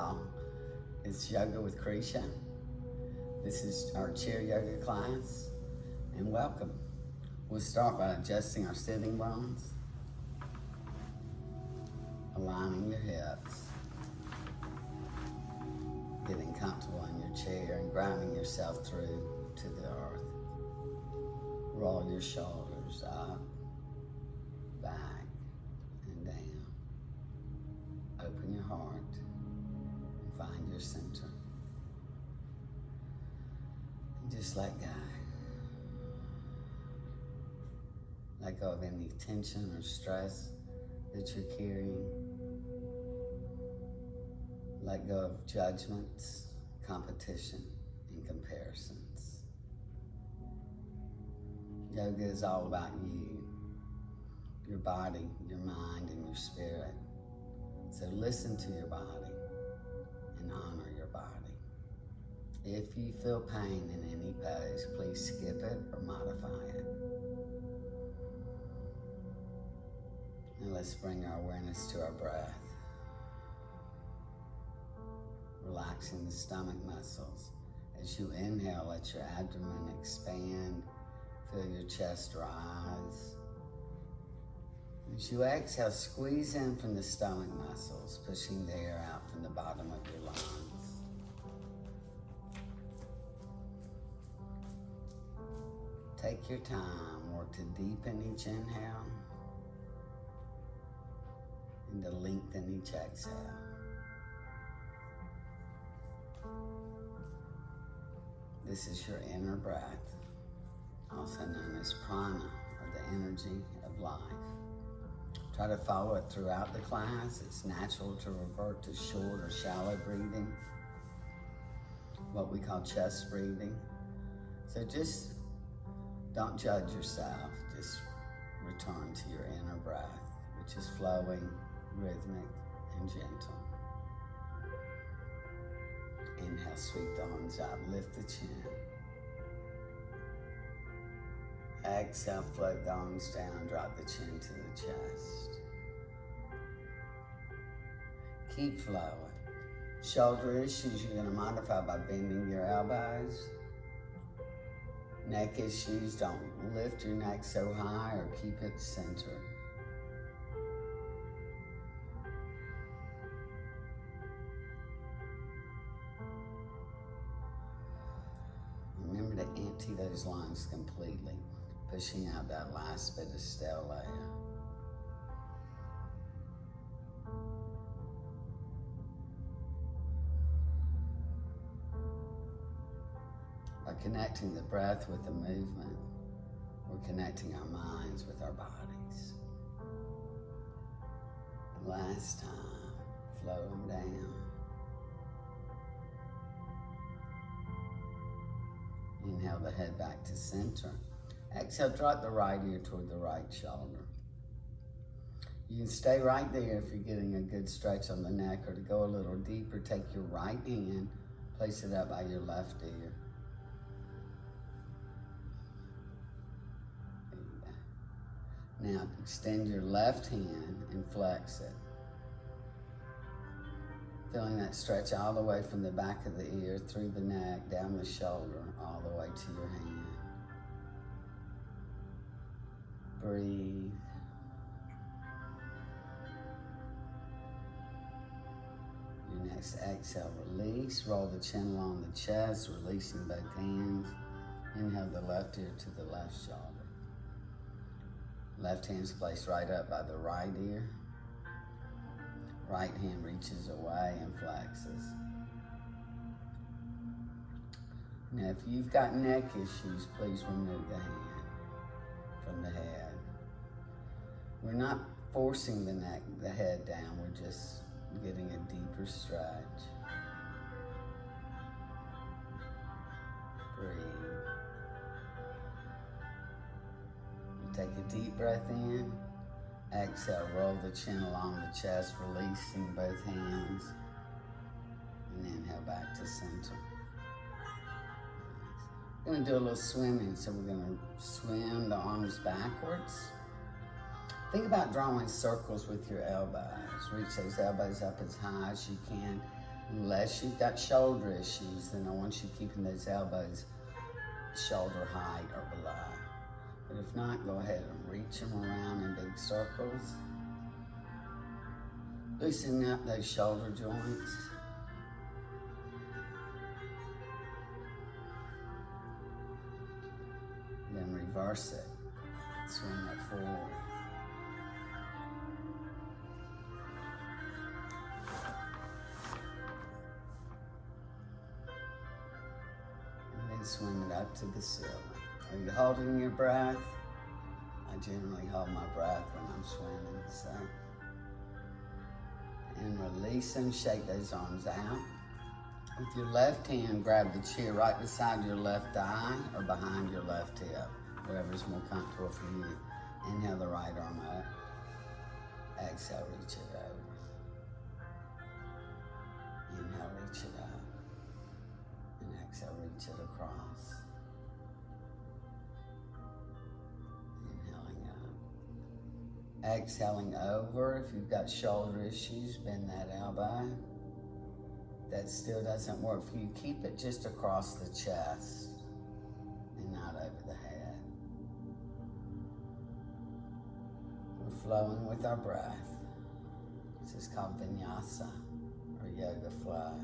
y'all. It's Yoga with Krisha. This is our chair yoga class, and welcome. We'll start by adjusting our sitting bones, aligning your hips, getting comfortable in your chair and grounding yourself through to the earth. Roll your shoulders up, back, and down. Open your heart and find your center. And just let go. Let go of any tension or stress that you're carrying. Let go of judgments, competition, and comparisons. Yoga is all about you, your body, your mind, and your spirit. So listen to your body and honor your body. If you feel pain in any pose, please skip it or modify it. Now let's bring our awareness to our breath. Relaxing the stomach muscles. As you inhale, let your abdomen expand. Feel your chest rise. As you exhale, squeeze in from the stomach muscles, pushing the air out from the bottom of your lungs. Take your time, work to deepen each inhale and to lengthen each exhale. This is your inner breath, also known as prana, or the energy of life. Try to follow it throughout the class. It's natural to revert to short or shallow breathing, what we call chest breathing. So just don't judge yourself. Just return to your inner breath, which is flowing, rhythmic, and gentle. Inhale, sweep the arms up, lift the chin. Exhale, float the arms down, drop the chin to the chest. Keep flowing. Shoulder issues you're going to modify by bending your elbows. Neck issues, don't lift your neck so high or keep it centered. Remember to empty those lungs completely, pushing out that last bit of stale air. By connecting the breath with the movement, we're connecting our minds with our bodies. Last time, flow them down. Inhale the head back to center. Exhale, drop the right ear toward the right shoulder. You can stay right there if you're getting a good stretch on the neck, or to go a little deeper, take your right hand, place it up by your left ear. Now extend your left hand and flex it. Feeling that stretch all the way from the back of the ear, through the neck, down the shoulder, all the way to your hand. Breathe. Your next exhale, release. Roll the chin along the chest, releasing both hands. Inhale the left ear to the left shoulder. Left hand's placed right up by the right ear. Right hand reaches away and flexes. Now, if you've got neck issues, please remove the hand from the head. We're not forcing the head down. We're just getting a deeper stretch. Breathe. Take a deep breath in. Exhale, roll the chin along the chest, releasing both hands. And inhale back to center. We're going to do a little swimming, so we're going to swim the arms backwards. Think about drawing circles with your elbows. Reach those elbows up as high as you can. Unless you've got shoulder issues, then I want you keeping those elbows shoulder height or below. But if not, go ahead and reach them around in big circles. Loosening up those shoulder joints. Then reverse it. Swing it forward. And then swing it up to the ceiling. Are you holding your breath? I generally hold my breath when I'm swimming, so. And release them, shake those arms out. With your left hand, grab the chair right beside your left thigh or behind your left hip, whatever's more comfortable for you. Inhale the right arm up. Exhale, reach it over. Inhale, reach it up. And exhale, reach it across. Inhaling up. Exhaling over. If you've got shoulder issues, bend that elbow. That still doesn't work for you, keep it just across the chest and not over the head. We're flowing with our breath. This is called vinyasa or yoga flow.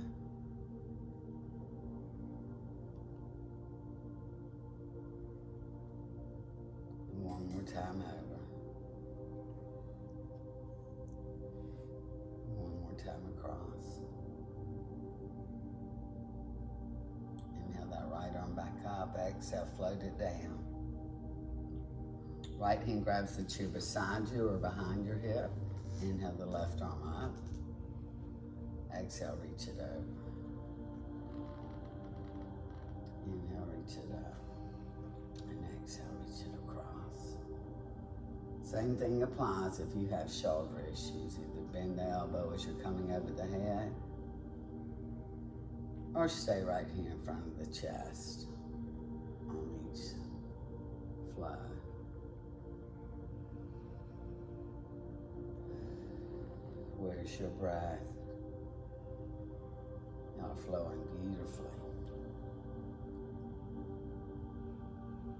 And one more time over. One more time across. Right arm back up, exhale, float it down. Right hand grabs the chair beside you or behind your hip. Inhale the left arm up. Exhale, reach it over. Inhale, reach it up. And exhale, reach it across. Same thing applies if you have shoulder issues. Either bend the elbow as you're coming over the head, or stay right here in front of the chest on each flow. Where's your breath? Y'all flowing beautifully.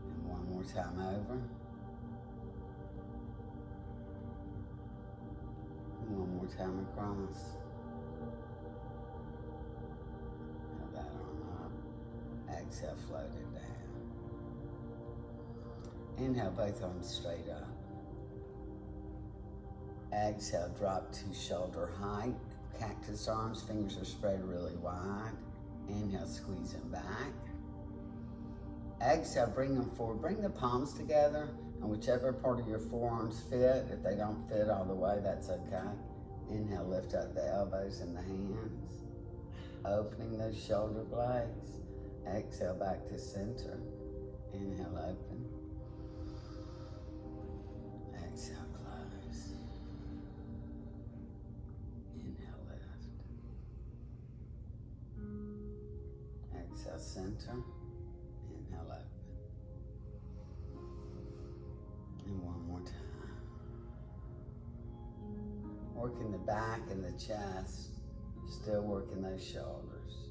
And one more time over. And one more time across. Exhale, float it down. Inhale, both arms straight up. Exhale, drop to shoulder height. Cactus arms, fingers are spread really wide. Inhale, squeeze them back. Exhale, bring them forward. Bring the palms together, and whichever part of your forearms fit. If they don't fit all the way, that's okay. Inhale, lift up the elbows and the hands. Opening those shoulder blades. Exhale back to center. Inhale, open. Exhale, close. Inhale, lift. Exhale, center. Inhale, open. And one more time. Working the back and the chest. Still working those shoulders.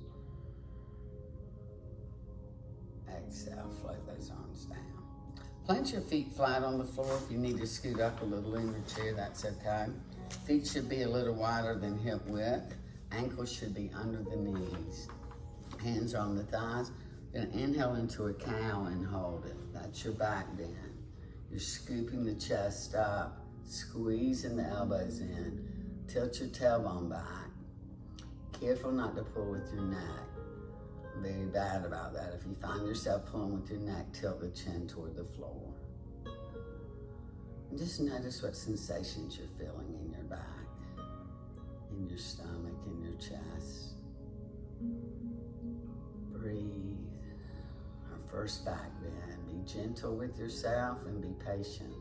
Exhale, float those arms down. Plant your feet flat on the floor. If you need to scoot up a little in your chair, that's okay. Feet should be a little wider than hip width. Ankles should be under the knees. Hands are on the thighs. You're gonna inhale into a cow and hold it. That's your back bend. You're scooping the chest up, squeezing the elbows in. Tilt your tailbone back. Careful not to pull with your neck. Very bad about that. If you find yourself pulling with your neck, tilt the chin toward the floor. And just notice what sensations you're feeling in your back, in your stomach, in your chest. Breathe. Our first back bend. Be gentle with yourself and be patient.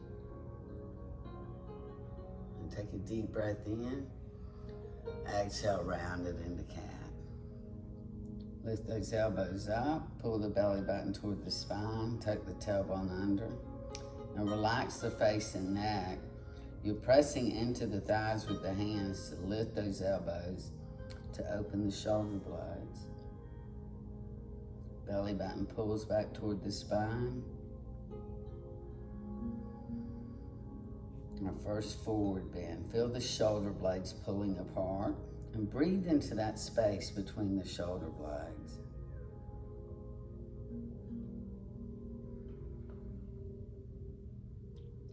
And take a deep breath in. Exhale, round it into cat. Lift those elbows up, pull the belly button toward the spine, tuck the tailbone under. Now relax the face and neck. You're pressing into the thighs with the hands to lift those elbows. to open the shoulder blades. Belly button pulls back toward the spine. Our first forward bend. Feel the shoulder blades pulling apart and breathe into that space between the shoulder blades.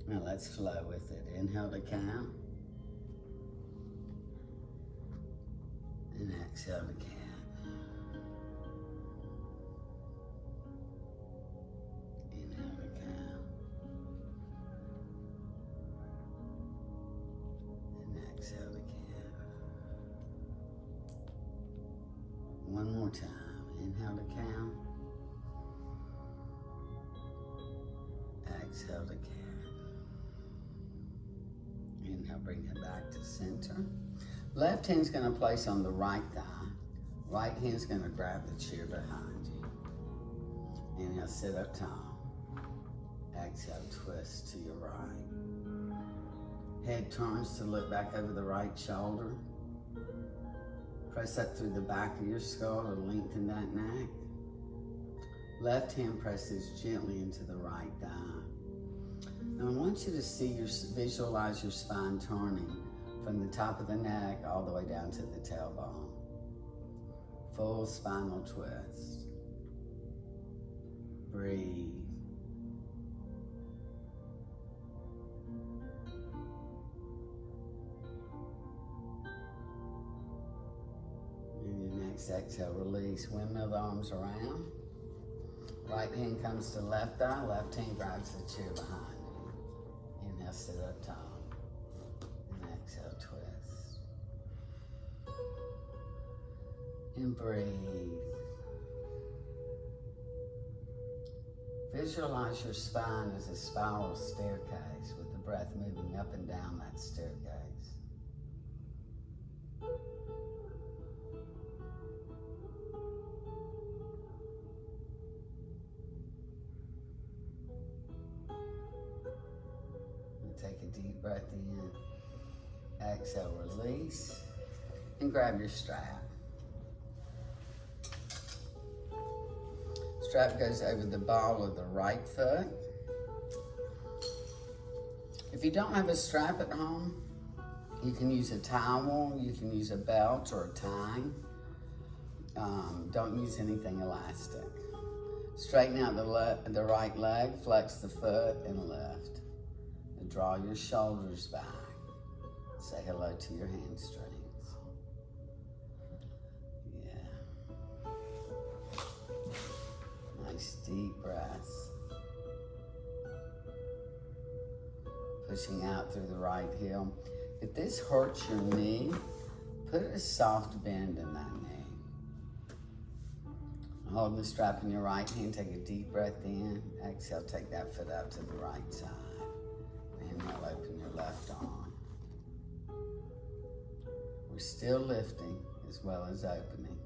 Now let's flow with it. Inhale to count. And exhale to count. Inhale to count. And exhale to count. One more time. Inhale to count. Exhale to count. Inhale, bring it back to center. Left hand's gonna place on the right thigh. Right hand's gonna grab the chair behind you. Inhale, sit up tall. Exhale, twist to your right. Head turns to look back over the right shoulder. Press up through the back of your skull to lengthen that neck. Left hand presses gently into the right thigh. Now I want you to visualize your spine turning from the top of the neck all the way down to the tailbone. Full spinal twist. Breathe. And your next exhale, release. Windmill the arms around. Right hand comes to left thigh, left hand grabs the chair behind you. Inhale, sit up tall. And exhale, twist. And breathe. Visualize your spine as a spiral staircase with the breath moving up and down that staircase. Take a deep breath in. Exhale, release. And grab your strap. Strap goes over the ball of the right foot. If you don't have a strap at home, you can use a towel, you can use a belt or a tie. Don't use anything elastic. Straighten out the right leg, flex the foot, and lift. And draw your shoulders back. Say hello to your hamstrings. Yeah. Nice deep breaths. Pushing out through the right heel. If this hurts your knee, put a soft bend in that knee. Hold the strap in your right hand, take a deep breath in. Exhale, take that foot out to the right side. Inhale, open your left arm. We're still lifting as well as opening.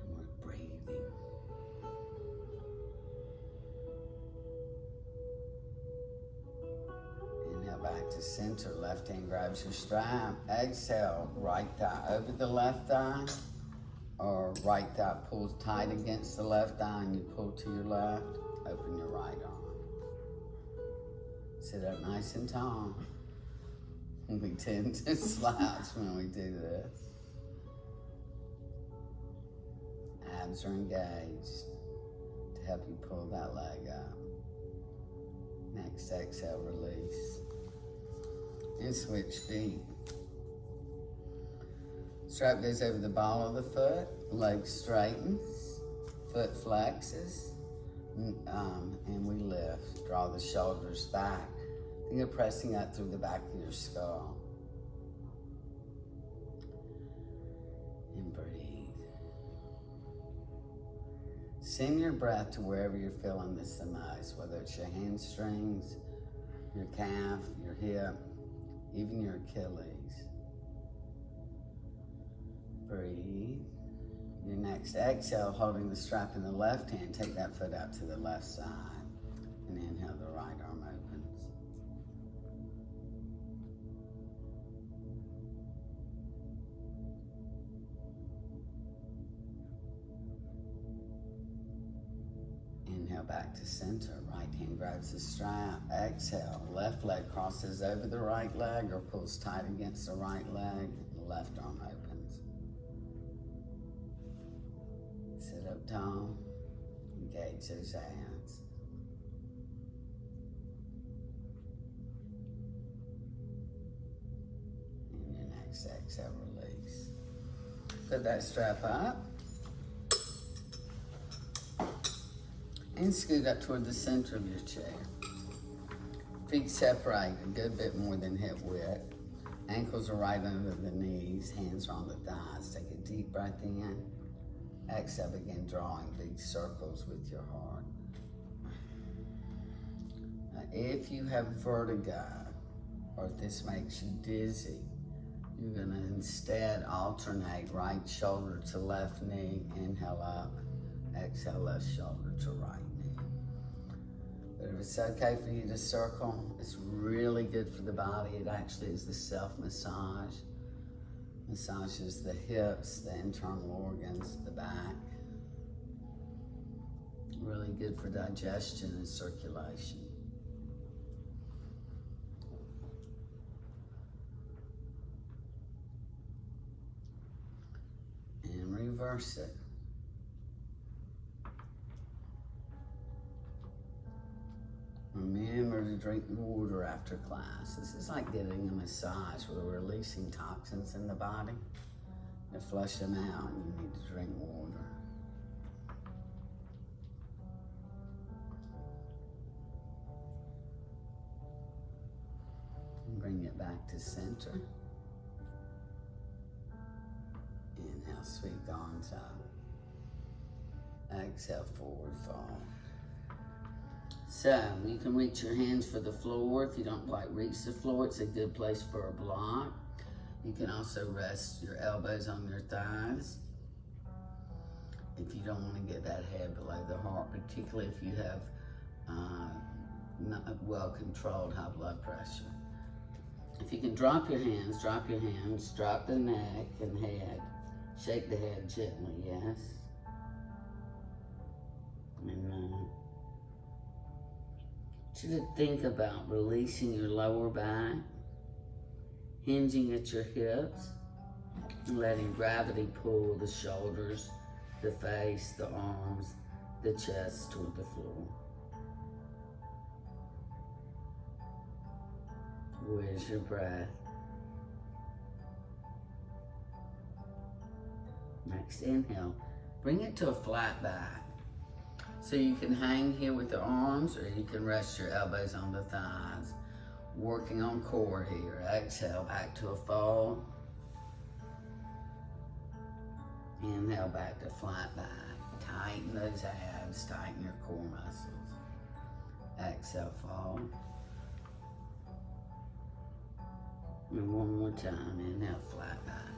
And we're breathing. Inhale back to center. Left hand grabs your strap. Exhale, right thigh over the left thigh. Or right thigh pulls tight against the left thigh and you pull to your left. Open your right arm. Sit up nice and tall. We tend to slouch when we do this. Abs are engaged to help you pull that leg up. Next exhale, release. And switch feet. Strap goes over the ball of the foot, leg straightens, foot flexes. And we lift. Draw the shoulders back. Think of pressing up through the back of your skull. And breathe. Send your breath to wherever you're feeling this the most, whether it's your hamstrings, your calf, your hip, even your Achilles. Breathe. Your next exhale, holding the strap in the left hand, take that foot out to the left side. And inhale, the right arm opens. Inhale back to center. Right hand grabs the strap. Exhale. Left leg crosses over the right leg or pulls tight against the right leg. The left arm opens. Sit up tall. Engage those abs. And your next exhale, release. Put that strap up. And scoot up toward the center of your chair. Feet separate a good bit more than hip width. Ankles are right under the knees, hands are on the thighs. Take a deep breath in. Exhale, begin drawing big circles with your heart. Now, if you have vertigo, or if this makes you dizzy, you're gonna instead alternate right shoulder to left knee, inhale up, exhale left shoulder to right knee. But if it's okay for you to circle, it's really good for the body. It actually is the self-massage. Massages the hips, the internal organs, the back. Really good for digestion and circulation. And reverse it. Remember to drink water after class. This is like getting a massage where we're releasing toxins in the body. To flush them out, you need to drink water. And bring it back to center. Inhale, sweet gonzo. Exhale, forward fold. So you can reach your hands for the floor. If you don't quite reach the floor, it's a good place for a block. You can also rest your elbows on your thighs if you don't want to get that head below the heart, particularly if you have not well-controlled high blood pressure. If you can drop your hands, drop the neck and head. Shake the head gently, yes. And you to think about releasing your lower back, hinging at your hips, and letting gravity pull the shoulders, the face, the arms, the chest toward the floor. Where's your breath? Next inhale, bring it to a flat back. So you can hang here with the arms, or you can rest your elbows on the thighs. Working on core here. Exhale, back to a fold. Inhale, back to flat back. Tighten those abs, tighten your core muscles. Exhale, fold. And one more time, inhale, flat back.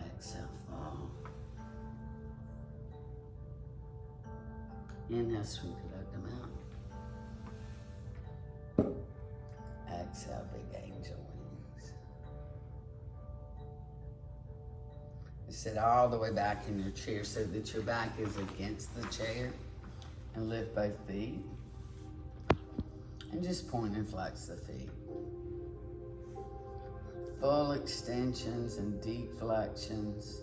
Exhale, fold. Inhale, sweep it up the mountain. Exhale, big angel wings. Sit all the way back in your chair so that your back is against the chair. And lift both feet. And just point and flex the feet. Full extensions and deep flexions.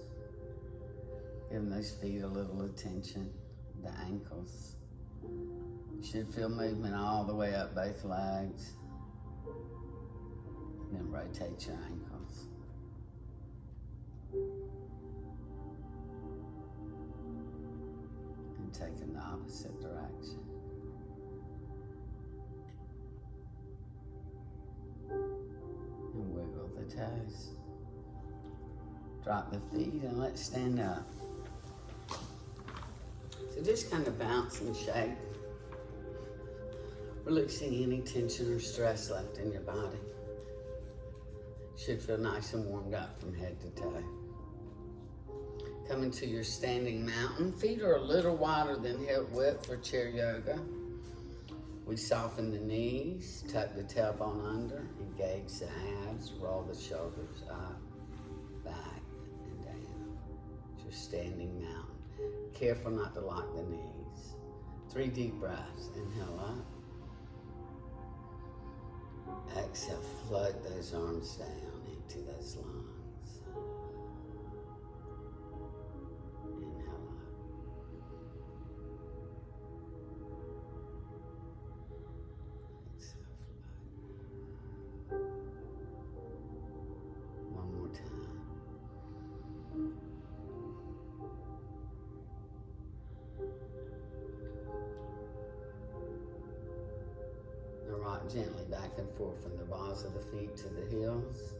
Giving those feet a little attention. The ankles. You should feel movement all the way up both legs. Then rotate your ankles. And take in the opposite direction. And wiggle the toes. Drop the feet and let's stand up. So just kind of bounce and shake, releasing any tension or stress left in your body. Should feel nice and warmed up from head to toe. Coming to your standing mountain. Feet are a little wider than hip width for chair yoga. We soften the knees, tuck the tailbone under, engage the abs, roll the shoulders up, back, and down. It's your standing mountain. Careful not to lock the knees. 3 deep breaths. Inhale up. Exhale, float those arms down, empty those lungs. Inhale up. Exhale, float. One more time. Rock gently back and forth from the balls of the feet to the heels.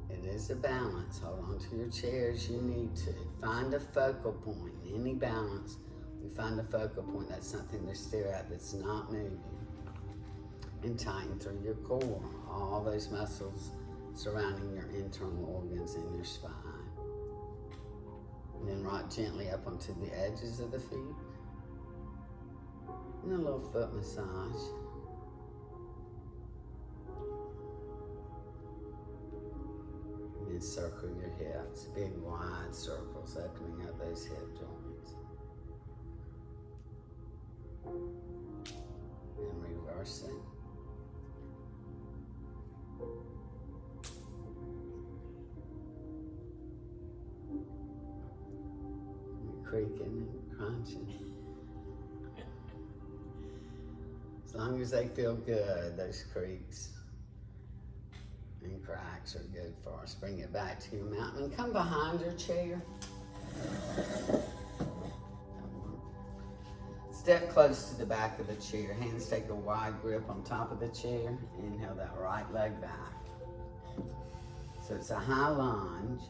It is a balance. Hold on to your chair as you need to. Find a focal point. In any balance, we find a focal point. That's something to stare at that's not moving. And tighten through your core. All those muscles surrounding your internal organs in your spine. And then rock gently up onto the edges of the feet. And a little foot massage. And then circle your hips. Big wide circles, opening up those hip joints. And reversing. And creaking and crunching. As long as they feel good, those creaks and cracks are good for us. Bring it back to your mountain. Come behind your chair. Step close to the back of the chair. Hands take a wide grip on top of the chair. Inhale that right leg back. So it's a high lunge.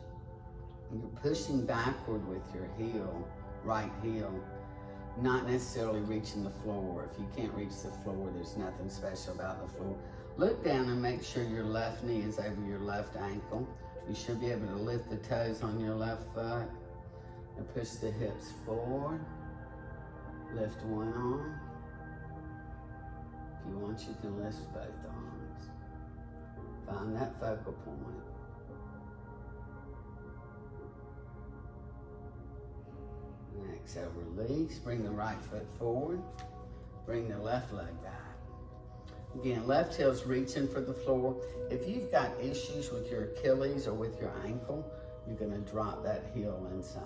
You're pushing backward with your heel, right heel. Not necessarily reaching the floor. If you can't reach the floor, there's nothing special about the floor. Look down and make sure your left knee is over your left ankle. You should be able to lift the toes on your left foot and push the hips forward. Lift one arm. If you want, you can lift both arms. Find that focal point. And exhale, release. Bring the right foot forward. Bring the left leg back. Again, left heel's reaching for the floor. If you've got issues with your Achilles or with your ankle, you're going to drop that heel inside.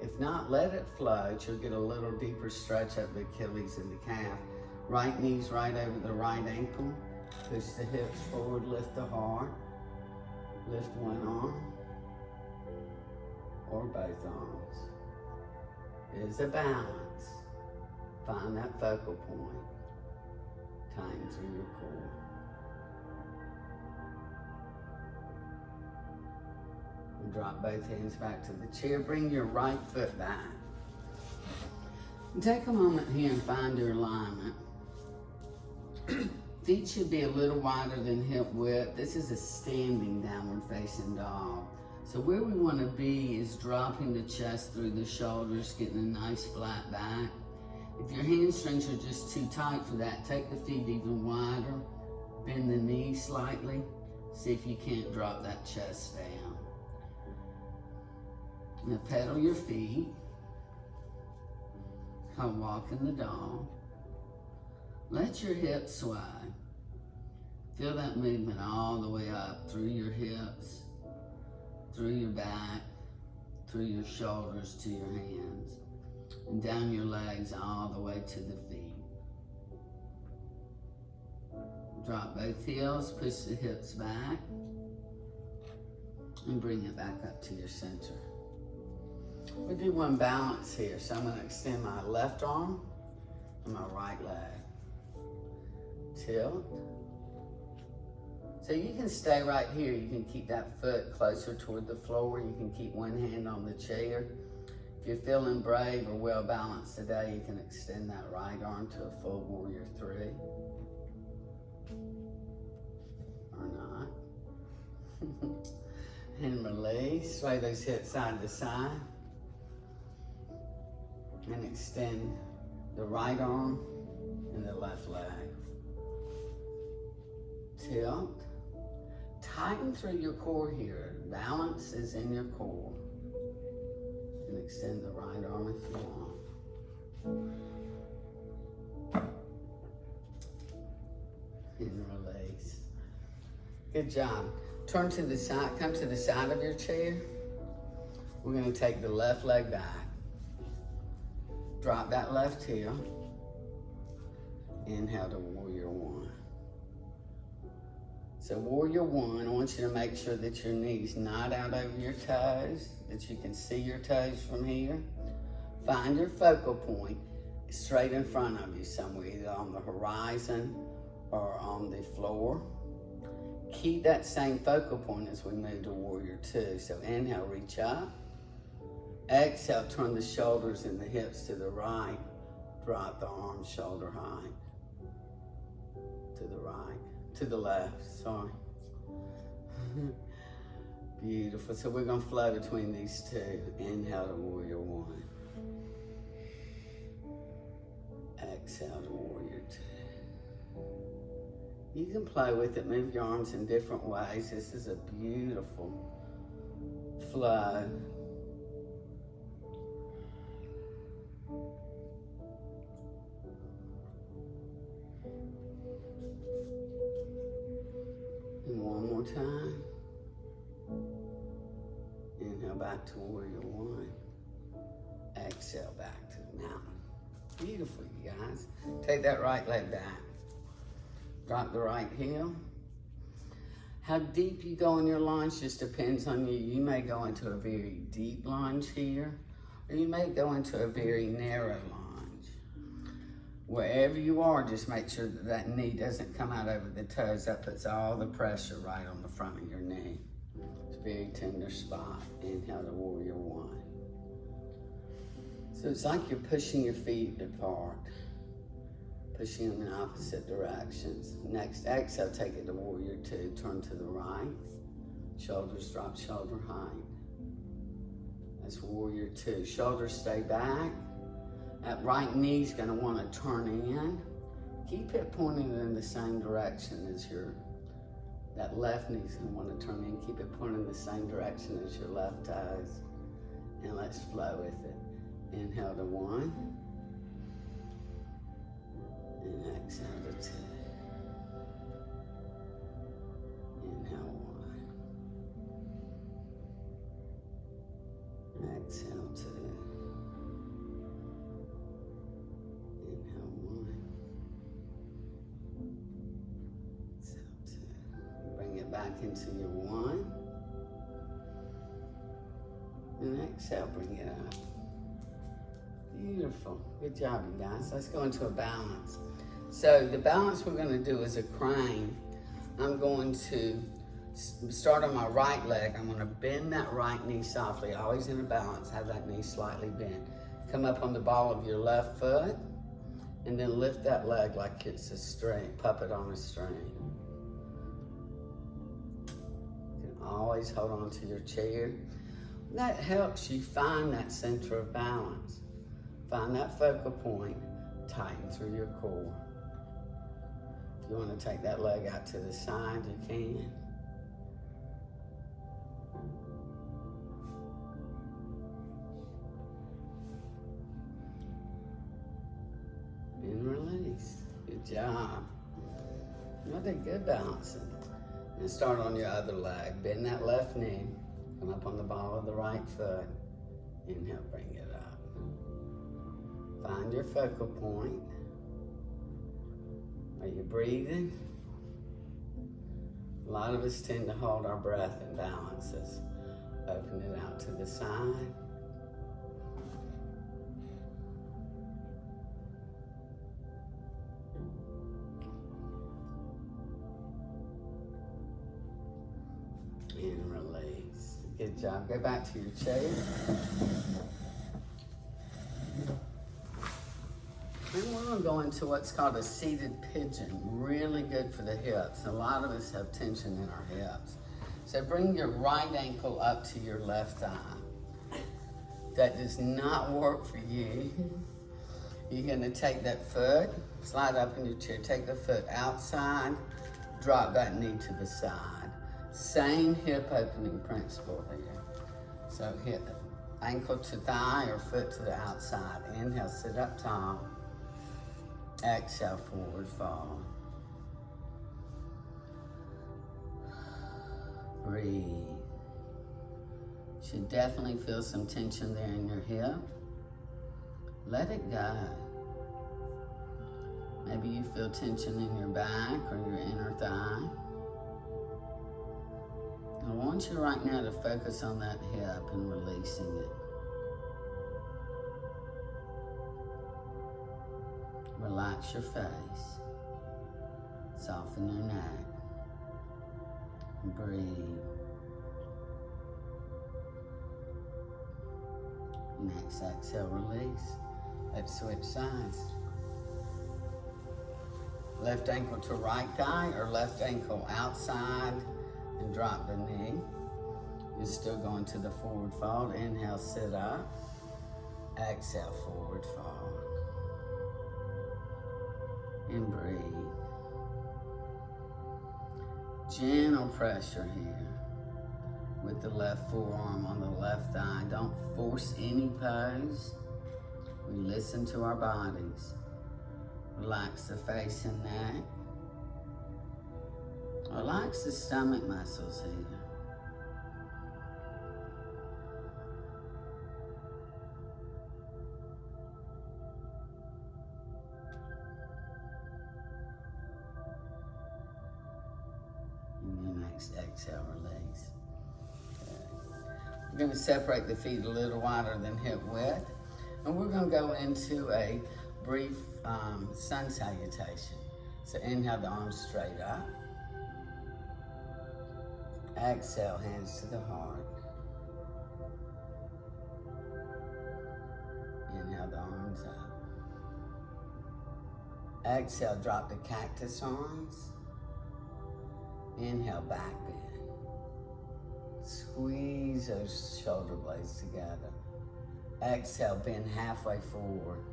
If not, let it float. You'll get a little deeper stretch of the Achilles and the calf. Right knee's right over the right ankle. Push the hips forward, lift the heart. Lift one arm or both arms. It is a balance. Find that focal point. Tighten through your core. And drop both hands back to the chair. Bring your right foot back. And take a moment here and find your alignment. Feet should be a little wider than hip width. This is a standing downward facing dog. So where we want to be is dropping the chest through the shoulders, getting a nice flat back. If your hamstrings are just too tight for that, take the feet even wider. Bend the knees slightly. See if you can't drop that chest down. Now pedal your feet. Come walking the dog. Let your hips sway. Feel that movement all the way up through your hips, through your back, through your shoulders to your hands, and down your legs all the way to the feet. Drop both heels, push the hips back, and bring it back up to your center. We do one balance here, so I'm going to extend my left arm and my right leg. Tilt. So you can stay right here. You can keep that foot closer toward the floor. You can keep one hand on the chair. If you're feeling brave or well balanced today, you can extend that right arm to a full warrior 3. Or not. And release. Sway those hips side to side. And extend the right arm and the left leg. Tilt. Tighten through your core here. Balance is in your core. And extend the right arm if you want. And release. Good job. Turn to the side, come to the side of your chair. We're going to take the left leg back. Drop that left heel. Inhale to warrior one. So warrior one, I want you to make sure that your knees not out over your toes, that you can see your toes from here. Find your focal point straight in front of you somewhere, either on the horizon or on the floor. Keep that same focal point as we move to warrior two. So inhale, reach up. Exhale, turn the shoulders and the hips to the right. Drop the arms shoulder height. To the right, to the left, sorry. Beautiful. So we're going to flow between these two. Inhale to warrior one. Exhale to warrior two. You can play with it, move your arms in different ways. This is a beautiful flow. And one more time. Inhale back to warrior one. Exhale back to the mountain. Beautiful, you guys. Take that right leg back. Drop the right heel. How deep you go in your lunge just depends on you. You may go into a very deep lunge here, or you may go into a very narrow lunge. Wherever you are, just make sure that that knee doesn't come out over the toes. That puts all the pressure right on the front of your knee. It's a very tender spot. Inhale to warrior one. So it's like you're pushing your feet apart, pushing them in opposite directions. Next, exhale, take it to warrior two. Turn to the right. Shoulders drop shoulder height. That's warrior two. Shoulders stay back. That right knee's gonna wanna turn in. Keep it pointing in the same direction as that left knee's gonna wanna turn in. Keep it pointing in the same direction as your left toes. And let's flow with it. Inhale to one. And exhale to two. Inhale one. Exhale two. Inhale one. Exhale two. Bring it back into your one. And exhale, bring it up. Beautiful. Good job, you guys. Let's go into a balance. So the balance we're going to do is a crane. I'm going to start on my right leg. I'm going to bend that right knee softly, always in a balance. Have that knee slightly bent. Come up on the ball of your left foot, and then lift that leg like it's a string, puppet on a string. You can always hold on to your chair. That helps you find that center of balance. Find that focal point, tighten through your core. If you want to take that leg out to the side, you can. And release. Good job. You did good balancing. And start on your other leg. Bend that left knee. Come up on the ball of the right foot. Inhale, bring it up. Find your focal point. Are you breathing? A lot of us tend to hold our breath in balances. Open it out to the side. And release. Good job. Go back to your chair. Then we're going to go into what's called a seated pigeon. Really good for the hips. A lot of us have tension in our hips. So bring your right ankle up to your left thigh. If that does not work for you, you're going to take that foot, slide up in your chair, take the foot outside, drop that knee to the side. Same hip opening principle here. So hip, ankle to thigh or foot to the outside. Inhale, sit up tall. Exhale, forward fold. Breathe. Should definitely feel some tension there in your hip. Let it go. Maybe you feel tension in your back or your inner thigh. I want you right now to focus on that hip and releasing it. Relax your face. Soften your neck. Breathe. Next exhale, release. Let's switch sides. Left ankle to right thigh or left ankle outside and drop the knee. You're still going to the forward fold. Inhale, sit up. Exhale, forward fold. And breathe. Gentle pressure here with the left forearm on the left thigh. Don't force any pose. We listen to our bodies. Relax the face and neck. Relax the stomach muscles here. And then next exhale, release. Okay. We're going to separate the feet a little wider than hip width. And we're going to go into a brief sun salutation. So inhale, the arms straight up. Exhale, hands to the heart. Inhale, the arms up. Exhale, drop the cactus arms. Inhale, back bend. Squeeze those shoulder blades together. Exhale, bend halfway forward.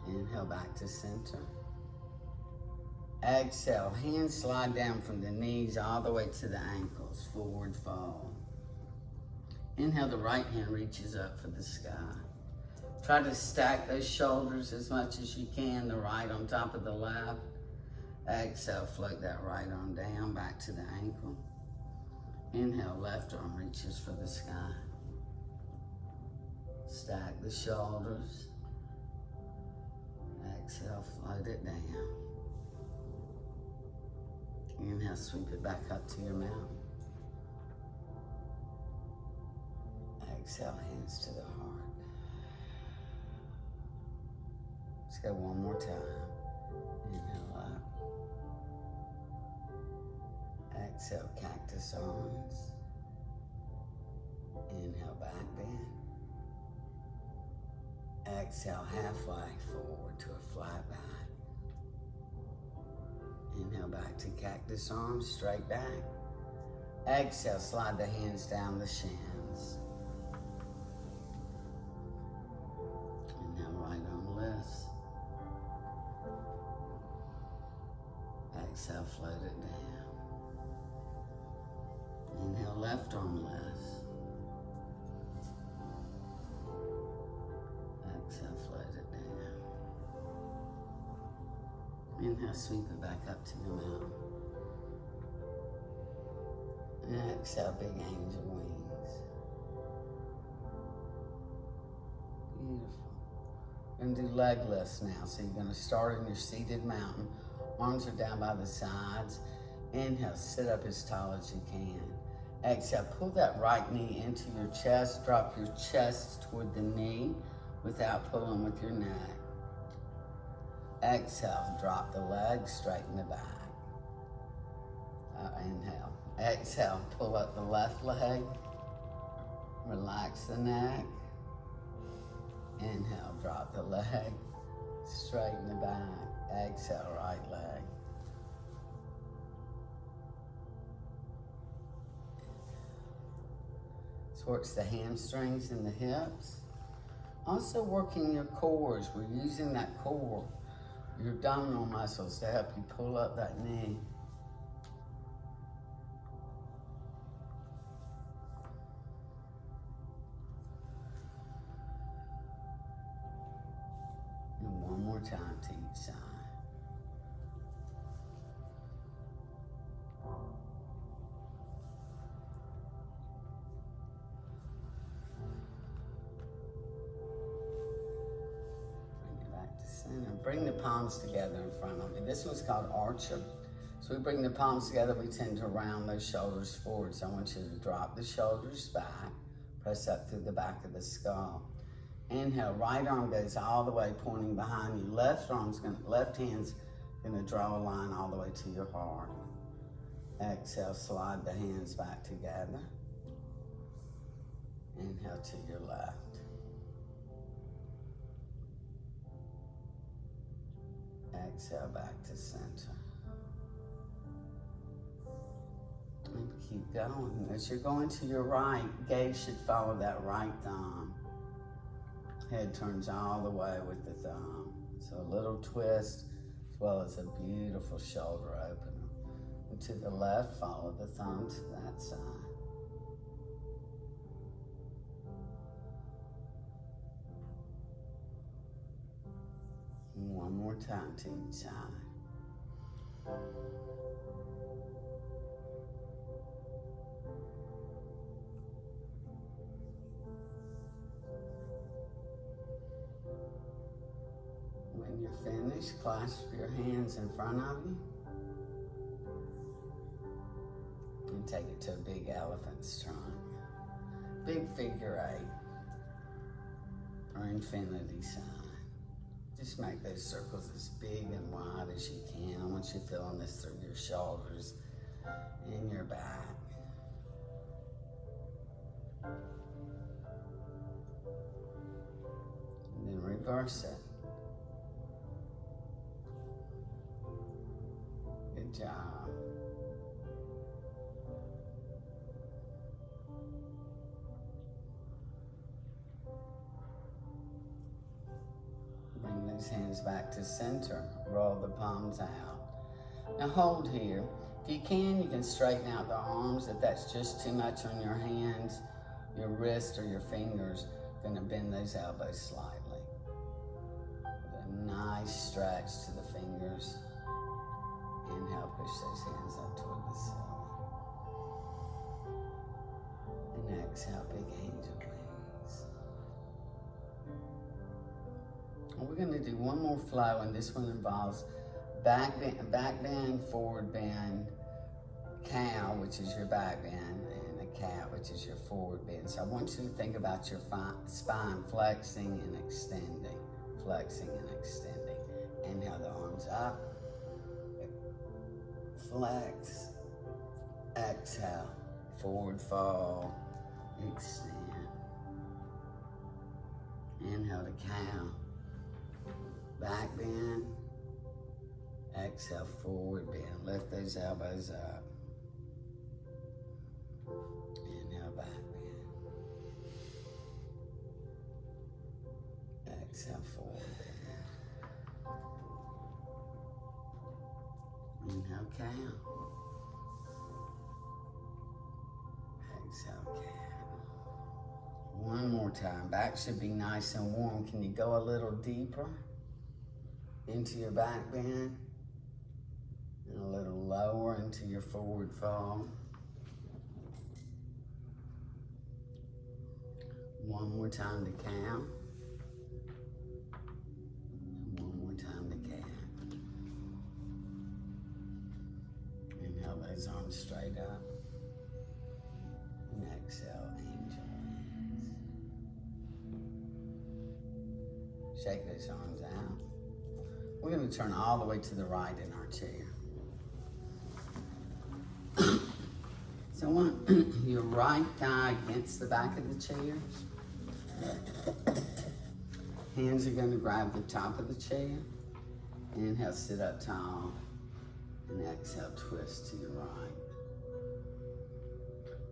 Inhale, back to center. Exhale, hands slide down from the knees all the way to the ankles, forward fold. Inhale, the right hand reaches up for the sky. Try to stack those shoulders as much as you can, the right on top of the left. Exhale, float that right arm down, back to the ankle. Inhale, left arm reaches for the sky. Stack the shoulders. Exhale, float it down. Inhale, sweep it back up to your mouth. Exhale, hands to the heart. Let's go one more time. Inhale up. Exhale, cactus arms. Inhale, back bend. Exhale, halfway forward to a flat back. Inhale, back to cactus arms, straight back. Exhale, slide the hands down the shins. Inhale, right arm lifts. Exhale, float it down. Inhale, left arm lifts. Exhale, float it down. Inhale, sweep it back up to the mouth. And exhale, big angel wings. Beautiful. We're going to do leg lifts now. So you're going to start in your seated mountain. Arms are down by the sides. Inhale, sit up as tall as you can. Exhale, pull that right knee into your chest. Drop your chest toward the knee without pulling with your neck. Exhale, drop the leg, straighten the back. Inhale. Exhale, pull up the left leg. Relax the neck. Inhale, drop the leg, straighten the back. Exhale, right leg. This works the hamstrings and the hips. Also working your cores. We're using that core, your abdominal muscles, to help you pull up that knee. more time to each side. Bring it back to center. Bring the palms together in front of you. This one's called Archer. So we bring the palms together, we tend to round those shoulders forward. So I want you to drop the shoulders back, press up through the back of the skull. Inhale, right arm goes all the way pointing behind you. Left hand's gonna draw a line all the way to your heart. Exhale, slide the hands back together. Inhale to your left. Exhale back to center. And keep going. As you're going to your right, gaze should follow that right thumb. Head turns all the way with the thumb. So a little twist, as well as a beautiful shoulder opener. And to the left, follow the thumb to that side. And one more time to each side. When you're finished, clasp your hands in front of you and take it to a big elephant's trunk. Big figure 8 or infinity sign. Just make those circles as big and wide as you can. I want you feeling this through your shoulders and your back. And then reverse it. Good job. Bring those hands back to center. Roll the palms out. Now hold here. If you can straighten out the arms. If that's just too much on your hands, your wrist, or your fingers, gonna bend those elbows slightly. With a nice stretch to the fingers. Inhale, push those hands up toward the ceiling. And exhale, big angel wings. And we're going to do one more flow, and this one involves back bend, forward bend, cow, which is your back bend, and a cat, which is your forward bend. So I want you to think about your spine flexing and extending, flexing and extending. Inhale the arms up. Flex, exhale, forward fold, extend. Inhale to cow, back bend, exhale, forward bend. Lift those elbows up. Inhale, back bend. Exhale, forward bend. Inhale, cow. Exhale, cat. One more time. Back should be nice and warm. Can you go a little deeper into your back bend? And a little lower into your forward fold. One more time to cow. And one more time to cat. Inhale those arms straight up. And exhale, angel wings. Shake those arms out. We're going to turn all the way to the right in our chair. So I want your right thigh against the back of the chair. Hands are going to grab the top of the chair. Inhale, sit up tall. And exhale, twist to your right.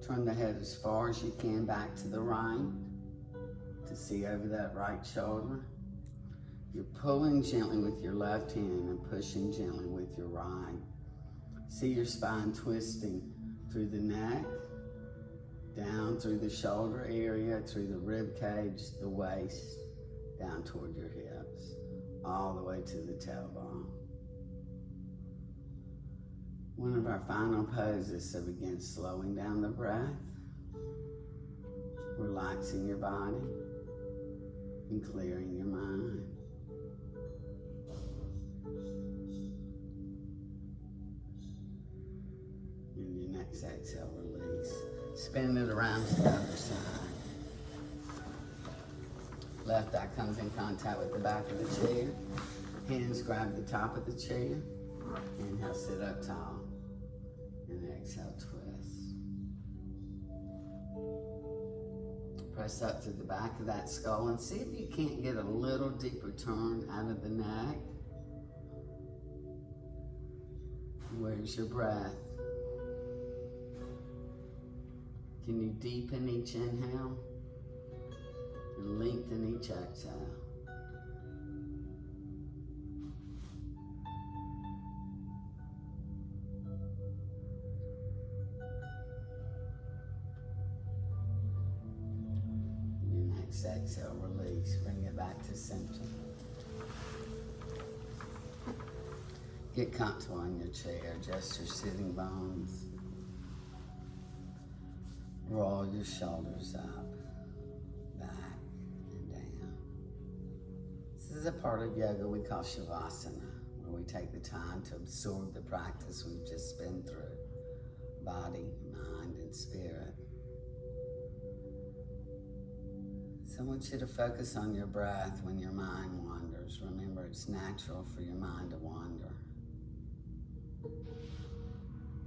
Turn the head as far as you can back to the right to see over that right shoulder. You're pulling gently with your left hand and pushing gently with your right. See your spine twisting through the neck, down through the shoulder area, through the rib cage, the waist, down toward your hips. all the way to the tailbone. One of our final poses, so begin slowing down the breath, relaxing your body, and clearing your mind. And your next exhale, release. Spin it around to the other side. Left eye comes in contact with the back of the chair. Hands grab the top of the chair. Inhale, sit up tall. And exhale, twist. Press up to the back of that skull and see if you can't get a little deeper turn out of the neck. Where's your breath? Can you deepen each inhale and lengthen each exhale? Your next exhale, release. Bring it back to center. Get comfortable in your chair. Adjust your sitting bones. Roll your shoulders up, back, and down. This is a part of yoga we call Shavasana, where we take the time to absorb the practice we've just been through, body, mind, and spirit. So I want you to focus on your breath when your mind wanders. Remember, it's natural for your mind to wander.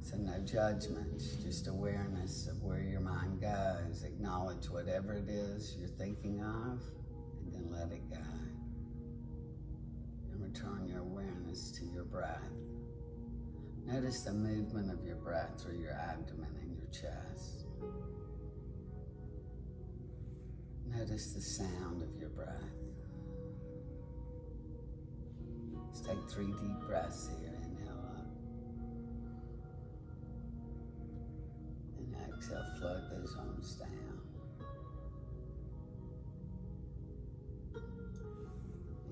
So no judgments, just awareness of where your mind goes. Acknowledge whatever it is you're thinking of, and then let it go. And return your awareness to your breath. Notice the movement of your breath through your abdomen and your chest. Notice the sound of your breath. Let's take 3 deep breaths here. Exhale, float those arms down.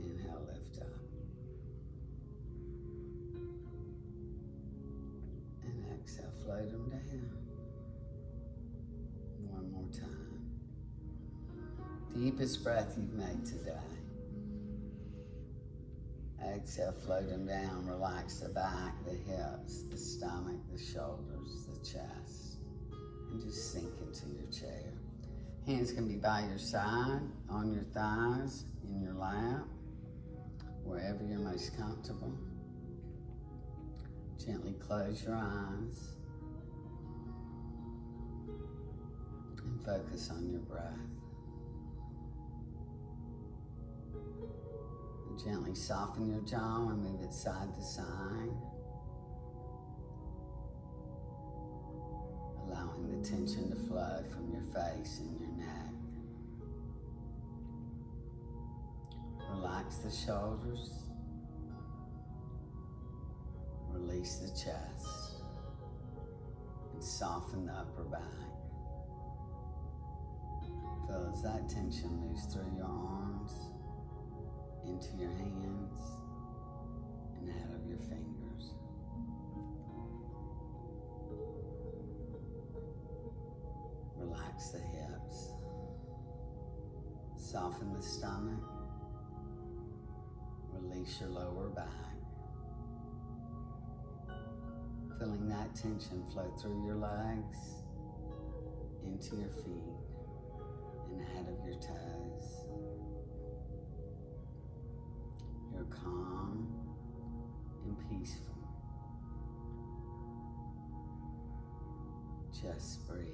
Inhale, lift up. And exhale, float them down. One more time. Deepest breath you've made today. Exhale, float them down. Relax the back, the hips, the stomach, the shoulders, the chest. And just sink into your chair. Hands can be by your side, on your thighs, in your lap, wherever you're most comfortable. Gently close your eyes and focus on your breath. And gently soften your jaw and move it side to side. Allowing the tension to flow from your face and your neck. Relax the shoulders. Release the chest. And soften the upper back. Feel as that tension moves through your arms, into your hands, and out of your fingers. Relax the hips, soften the stomach, release your lower back. Feeling that tension flow through your legs, into your feet, and out of your toes. You're calm and peaceful. Just breathe.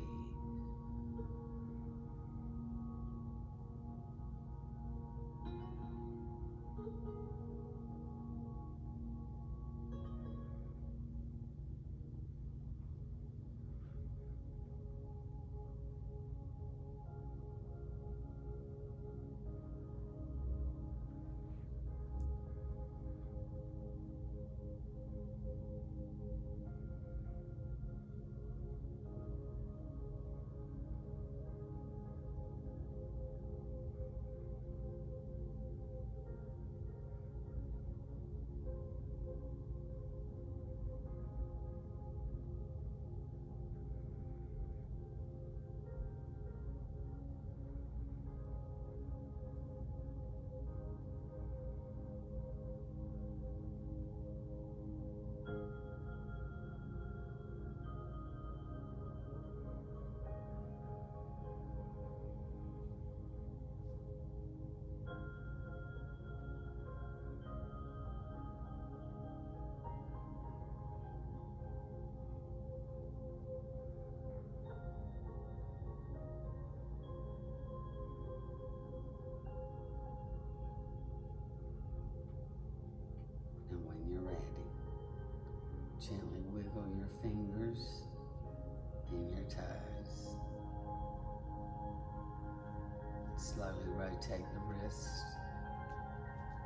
Wiggle your fingers and your toes. Slowly rotate the wrists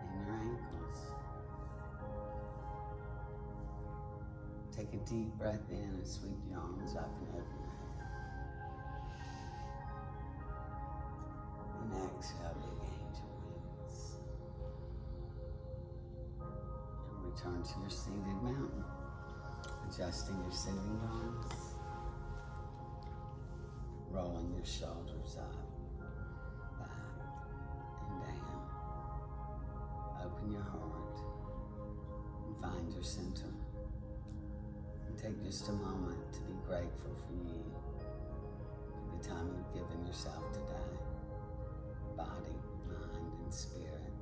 and your ankles. Take a deep breath in and sweep your arms up and over your head. And exhale, big angel wings. And return to your seated mountain. Adjusting your sitting bones. Rolling your shoulders up, back, and down. Open your heart and find your center. Take just a moment to be grateful for you, for the time you've given yourself today, body, mind, and spirit.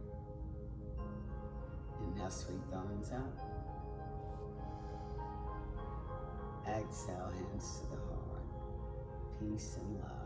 Inhale, sweet thumbs up. Exhale, hands to the heart. Peace and love.